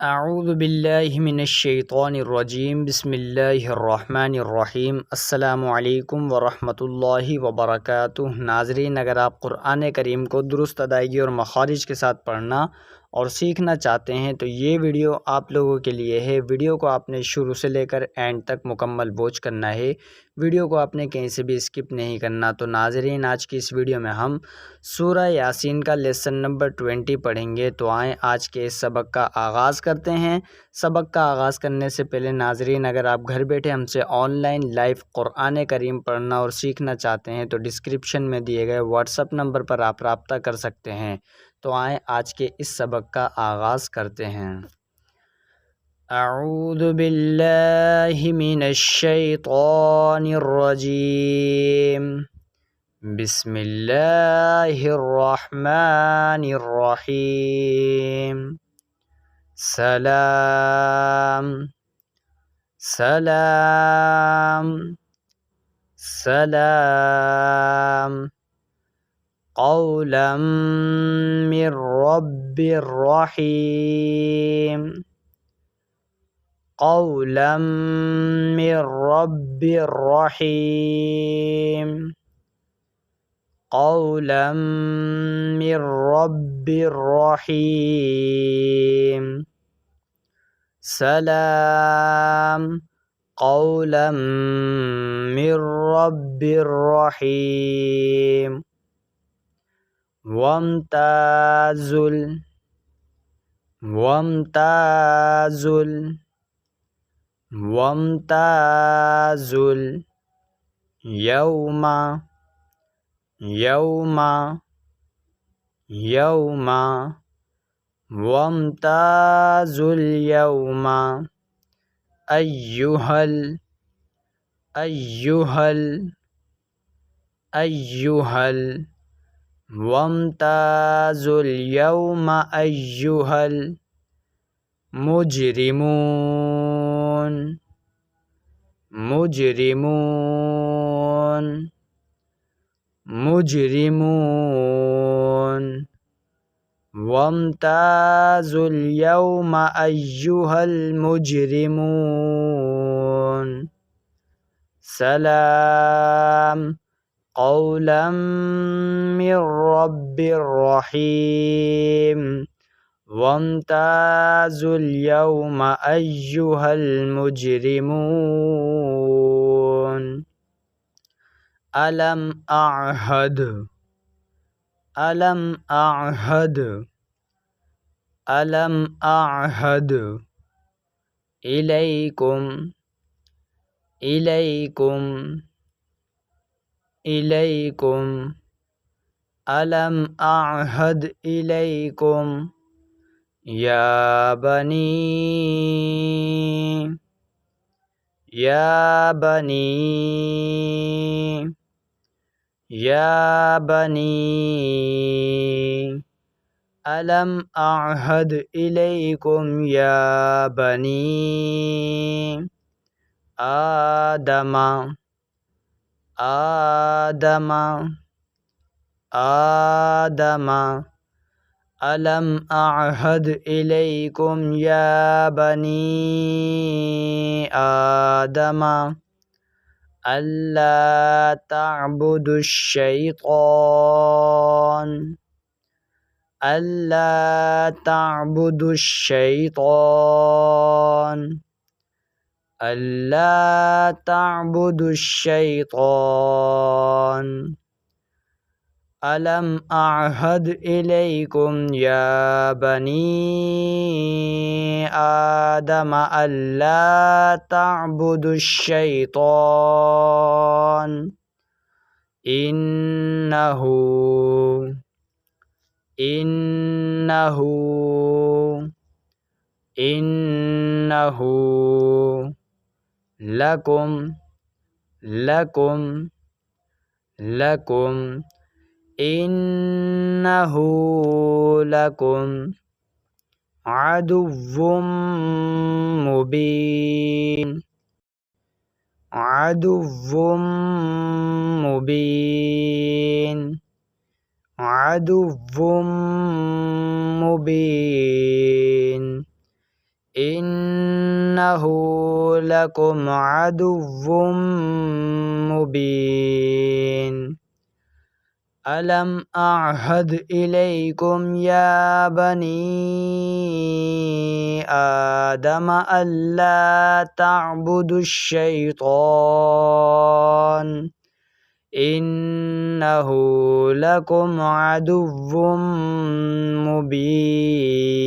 اعوذ باللہ من الشیطان الرجیم بسم اللہ الرحمن الرحیم السلام علیکم ورحمۃ اللہ وبرکاتہ۔ ناظرین، اگر آپ قرآن کریم کو درست ادائیگی اور مخارج کے ساتھ پڑھنا اور سیکھنا چاہتے ہیں تو یہ ویڈیو آپ لوگوں کے لیے ہے۔ ویڈیو کو آپ نے شروع سے لے کر اینڈ تک مکمل واچ کرنا ہے۔ ویڈیو کو آپ نے کہیں سے بھی اسکپ نہیں کرنا۔ تو ناظرین، آج کی اس ویڈیو میں ہم سورہ یاسین کا لیسن نمبر 20 پڑھیں گے۔ تو آئیں آج کے اس سبق کا آغاز کرتے ہیں۔ سبق کا آغاز کرنے سے پہلے ناظرین، اگر آپ گھر بیٹھے ہم سے آن لائن لائیو قرآن کریم پڑھنا اور سیکھنا چاہتے ہیں تو ڈسکرپشن میں دیے گئے واٹس ایپ نمبر پر آپ رابطہ کر سکتے ہیں۔ تو آئیں آج کے اس سبق کا آغاز کرتے ہیں۔ اعوذ باللہ من الشیطان الرجیم بسم اللہ الرحمن الرحیم سلام سلام سلام قولا من رب الرحیم قولا من رب الرحیم قولا من رب الرحیم سلام قولا من رب الرحیم وامتازوا اليوم وامتازوا اليوم أيها وامتازوا اليوم أيها المجرمون وامتازوا اليوم أيها المجرمون سلام قولا من رب الرحيم وامتازوا اليوم أيها المجرمون ألم أعهد إليكم ألم أعهد إليكم يا بني ألم أعهد إليكم يا بني آدم ألم أعهد إليكم يا بني آدم ألا تعبدوا الشيطان ألا تعبدوا الشيطان ألم أعهد إليكم يا بني آدم ألا تعبدوا الشيطان إنه لكم عدو مبين إنه لكم عدو مبين ألم أعهد إليكم يا بني آدم ألا تعبدوا الشيطان إنه لكم عدو مبين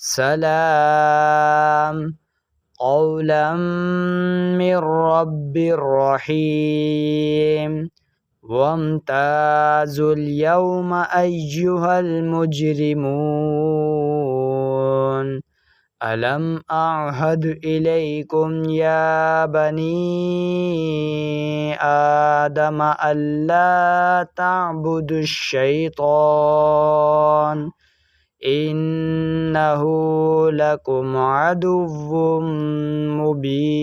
سلام قولا من رب رحيم وامتازوا اليوم أيها المجرمون ألم أعهد إليكم يا بني آدم ألا تعبدوا الشيطان إنه لكم عدو مبين